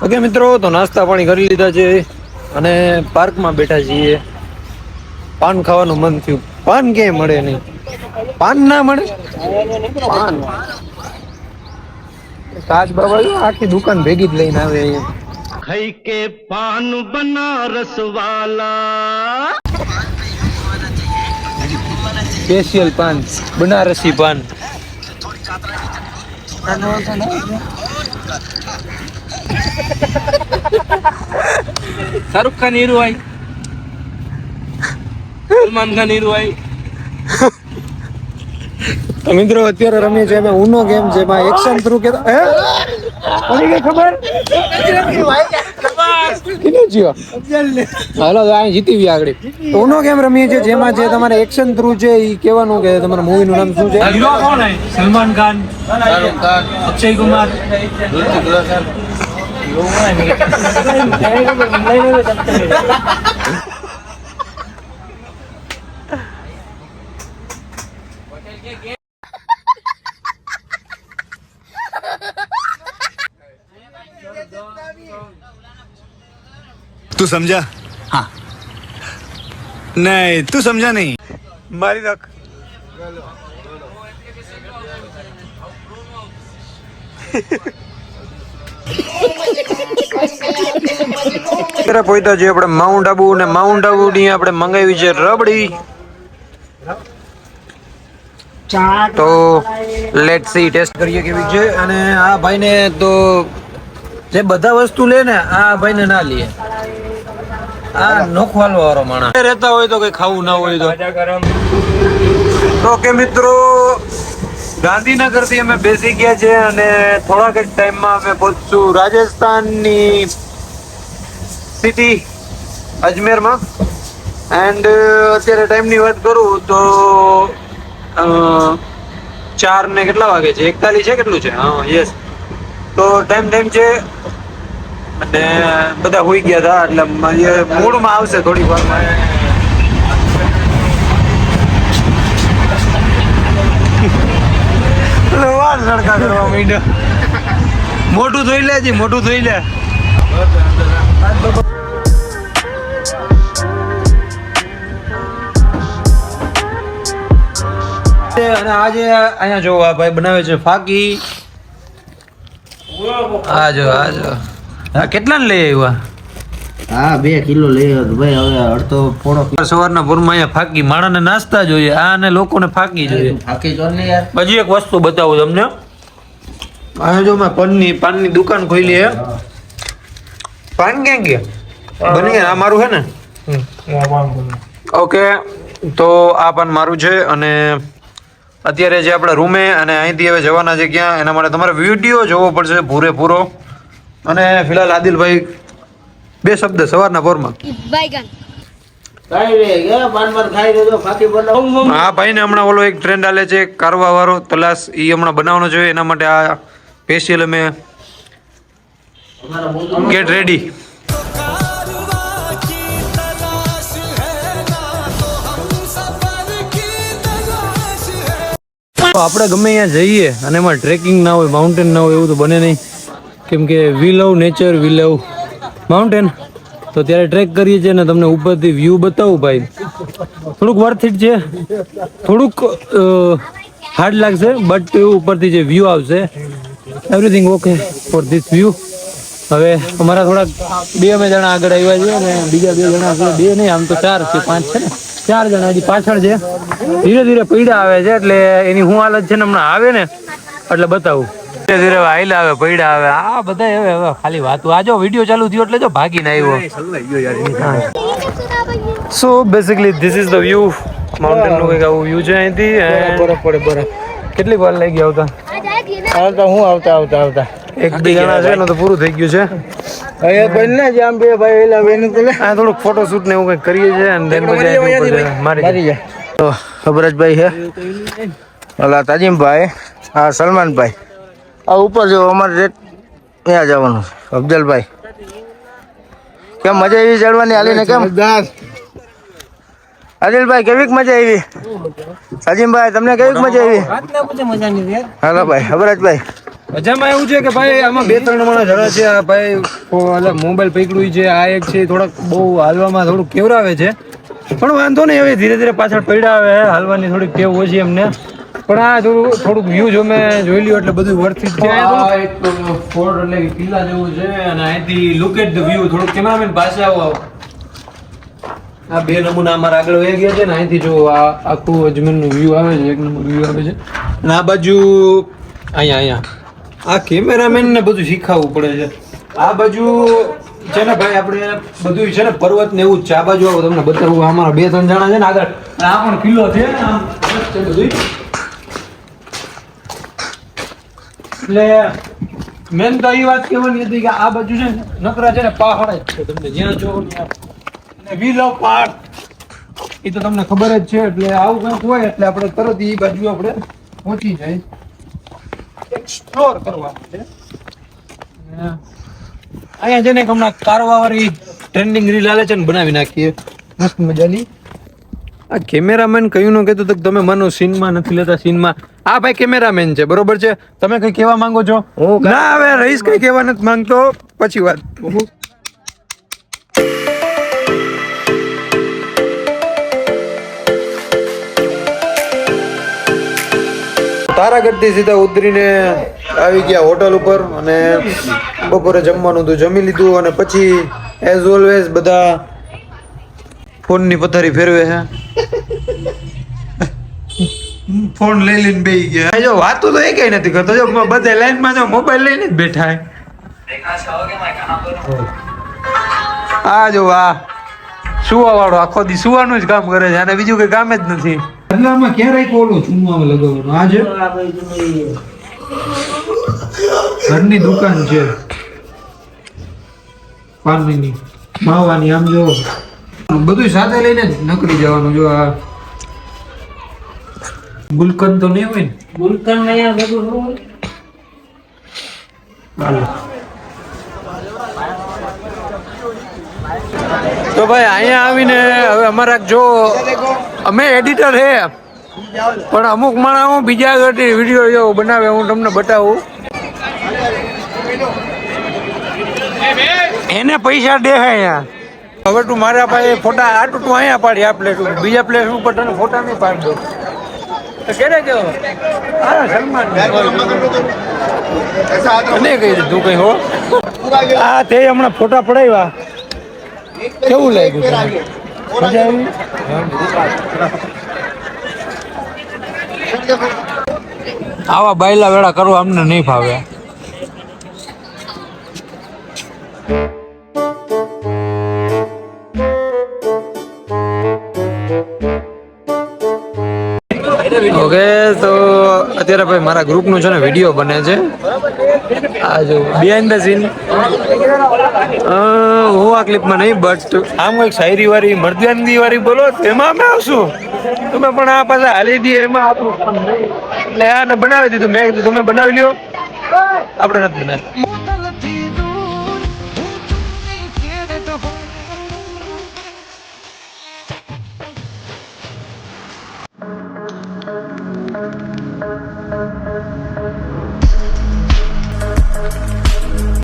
Okay મિત્રો, તો નાસ્તા પાણી કરી લીધા છે અને પાર્કમાં બેઠા છીએ. પાન ખાવાનું મન થયું. પાન ક્યાંય મળે નહીં. પાન ના મળે. પાન કાચ બાબા આખી દુકાન ભેગી જ લઈને આવે અહીંયા. ખાઈ કે પાન બનારસ વાલા, સ્પેશિયલ પાન, બનારસી પાન. શાહરુખ ખાન હીરો હોય, સલમાન ખાન હીરો હોય. તો મિત્રો અત્યારે રમીએ છીએ અમે ઉનો ગેમ, જેમાં એક્શન થ્રુ કે પડી ગઈ ખબર હાલો અહીં જીતી ગયા આગળ. તો ઉનો ગેમ રમીએ છીએ જેમાં છે તમારે એક્શન થ્રુ છે એ કહેવાનું કે તમારા મૂવી નું નામ શું છે. સલમાન ખાન, શાહરુખ ખાન, અક્ષય કુમાર. तू समझा? हाँ. नहीं, तू समझा नहीं. મારી નાખ. પોઈતા જે આપણે માઉન્ટ આબુ અને માઉન્ટ આબુ ની આપણે મંગાવી છે રબડી. તો લેટ સી ટેસ્ટ કરીએ કેવી છે. અને આ ભાઈને તો જે બધા વસ્તુ લે ને આ ભાઈને ના લે. આ નોખવાલો વાળો માણસ રહેતા હોય તો કઈ ખાવું ના હોય તો કે મિત્રો ગાંધીનગર થી અમે બેસી ગયા છે અને થોડાક જ ટાઈમમાં અમે પહોંચશું રાજસ્થાનની સિટી અજમેરમાં. એન્ડ અત્યારે ટાઈમની વાત કરું તો 4 ને કેટલા વાગે છે? 41 છે. કેટલું છે? હા યસ. તો ટાઈમ છે અને બધા હોઈ ગયા હતા એટલે મૂડમાં આવશે થોડીક વારમાં. વાર સડકા કરવા માંડ્યો. મોટું ધોઈ લે જી, મોટું ધોઈ લે. અને આજે અહીંયા જો આ ભાઈ બનાવે છે ફાકી. આજો આ કેટલા ને લઈ આવ્યા? હા 2 કિલો લઈ આવ્યો ભાઈ. હવે અડધો પોણો સવારના પૂરમાં અહીંયા ફાકી માણસને નાસ્તા જોઈએ, આ ને લોકોને ફાકી જોઈએ. ફાકી જો ને યાર. હજી એક વસ્તુ બતાવું તમને. અહીંયા જો મેં પાનની દુકાન ખોલી હે. પાન ક્યાં ગયા? બની ગયા. આ મારું છે ને? ઓકે, તો આ પાન મારું છે. અને અત્યારે જે આપણે રૂમે અને અહીંથી હવે જવાના છે ક્યાં, એના માટે તમારે વિડીયો જોવો પડશે પૂરેપૂરો. અને ફિલહાલ આદિલભાઈ 2 શબ્દ સવારના પોરમાં. હા ભાઈ ને હમણાં ઓલો એક ટ્રેન્ડ હાલે છે કારવા વાળો તલાશ, એ હમણાં બનાવવાનો છે. એના માટે આ સ્પેશિયલ અમે ગેટ રેડી. આપણે ગમે અહીંયા જઈએ અને એમાં ટ્રેકિંગ ના હોય, માઉન્ટેન ના હોય એવું તો બને નહીં. કેમ કે વી લવ નેચર, વી લવ માઉન્ટેન. તો ત્યારે ટ્રેક કરીએ છીએ ને તમને ઉપરથી વ્યૂ બતાવું ભાઈ. થોડુંક વર્થ ઇટ છે, થોડુંક હાર્ડ લાગશે, બટ ઉપરથી જે વ્યૂ આવશે everything okay for this view. હવે અમારા થોડાક 2 અમે જણા આગળ આવ્યા છે અને બીજા 2 જણા છે. 2 નહીં, આમ તો 4 છે, 5 છે ને, 4 જણા હજી પાછળ છે. ધીરે ધીરે પૈડા આવે છે એટલે એની શું હાલત છે ને હમણાં આવે ને એટલે બતાવું. ધીરે ધીરે હાઈલા આવે, પૈડા આવે. આ બધા હવે ખાલી વાતું. આ જો વિડીયો ચાલુ થયો એટલે જો ભાગીને આવ્યો. સો basically this is the view. Mountain નું કંઈક આવું વ્યૂ છે અહીંથી. કેટલી વાર લઈ ગયા આવતા? હું આવતા 1-2 જણા છે ને તો પૂરું થઈ ગયું છે. થોડુંક ફોટોશૂટ ને એવું કંઈક કરીએ છીએ અને then મારી જાય. તો અબરજભાઈ છે, ઓલા તાજીમભાઈ, હા સલમાનભાઈ. આ ઉપર જો અમારે રેટ ત્યાં જવાનું છે. અફજલભાઈ કેમ મજા આવી ચડવાની હાલીને? કેમ આદિલભાઈ કેવીક મજા આવી? સાજીમભાઈ તમને કેવીક મજા આવી? હાલો ભાઈ અબરજભાઈ મજામાં એવું છે કે ભાઈ આમાં 2-3 માણસ જરા છે. આ ભાઈ મોબાઈલ પકડ્યું છે, આ એક છે થોડાક બહુ હાલવામાં થોડુંક કેવરાવે છે, પણ વાંધો નહીં, હવે ધીરે ધીરે પાછળ પડ્યા આવે. હાલવાની થોડીક ટેવ ઓછી એમને, પણ આ થોડુંક વ્યૂ જો મેં જોઈ લ્યો એટલે બધું વર્થિત છે. એક ફોર્ટ એટલે કે કિલ્લા જેવું છે, અને અહીંથી લુક એટ ધ વ્યૂ. થોડુંક કેમેરામેન પાસે આવો. આ 2 નમૂના અમારા આગળ વહી ગયા છે ને, અહીંથી જો આ આખું અજમેરનું વ્યૂ આવે છે, 1 નંબર વ્યૂ આવે છે. અને આ બાજુ અહીંયા આ કેમેરામેન ને બધું શીખવવું પડે છે. આ બાજુ છે ને ભાઈ આપણે બધું છે ને પર્વત ને એવું જ છે. આ બાજુ આવો તમને બતાવું. અમારા 2-3 જણા છે ને આગળ, આ પણ કિલ્લો છે. આમ છે બધું. એટલે મેન તો એ વાત કહેવાની હતી કે આ બાજુ છે ને નકરા છે ને પહાડ જ છે. તમને જ્યાં જોવો ત્યાં વી લવ પહાડ, એ તો તમને ખબર જ છે. એટલે આવું કંઈક હોય એટલે આપણે તરત એ બાજુ આપણે પહોંચી જાય, એક્સપ્લોર કરવા માટે. અહીંયા છે ને હમણાં કારવા વાળી ટ્રેન્ડિંગ રીલ હાલે છે ને, બનાવી નાખીએ મસ્ત મજાની. આ કેમેરામેન કયું નું કહેતું તમે માનો સીનમાં નથી લેતા. સીનમાં આ ભાઈ કેમેરામેન છે, બરોબર છે. તમે કઈ કહેવા માંગો છો? ના, હવે રહીશ કઈ કહેવા નથી માંગતો, પછી વાત. તારાગઢથી સીધા ઉતરીને આવી ગયા હોટલ ઉપર, અને બપોરે જમવાનું તો જમી લીધું, અને પછી એઝ ઓલવેઝ બધા ફોનની પથારી ફેરવે છે. ફોન લઈ લઈને બેસી ગયા. જો વાતો તો એ કઈ નથી કરતો, જો બધા લાઈનમાં જો મોબાઈલ લઈને જ બેઠા. આ જો આ સુવા વાળો આખો દી સુવાનું જ કામ કરે છે, અને બીજું કઈ કામ જ નથી. એટલે આમાં ક્યારેય ઓલું ચૂનવામાં લગાવવાનું. આ છે ઘરની દુકાન છે પાનની માવાની. આમ જો બધું સાથે લઈને જ નકરી જવાનું. જો આ ગુલકંદ તો નહીં હોય ને? ગુલકંદ નહીં બધું. તો ભાઈ અહીંયા આવીને હવે અમારા જો અમે એડિટર હે, પણ અમુક માણસ હું બીજા આગળથી વિડીયો જેવો બનાવે, હું તમને બતાવું. એને પૈસા દે અહીંયા. હવે તું મારા પાસે ફોટા આટલું તું અહીંયા પાડી, આ પ્લેટ બીજા પ્લેટ ઉપર તને ફોટા નહીં પાડી દો તો કેને કેવો? હા, સલમાન અને કહી દીધું કઈ હો. હા, તે હમણાં ફોટા પડાવ્યા, કેવું લાગ્યું? મજા આવી? આવા બાયલા વેળા કરવા અમને નહીં ફાવે. ઓકે, તો અત્યારે ભાઈ મારા ગ્રુપનું છે ને વિડીયો બને છે. આ જો બિહાઇન્ડ ધ સીન. હું આ ક્લિપમાં નહીં, બટ આમ એક શાયરી વાળી મર્દાનગી વાળી બોલો એમાં અમે આવશું. તમે પણ આ પાછા હાલી દઈએ એમાં આપણું એટલે આને બનાવી દીધું. મેં કીધું તમે બનાવી લ્યો, આપણે નથી બનાવી.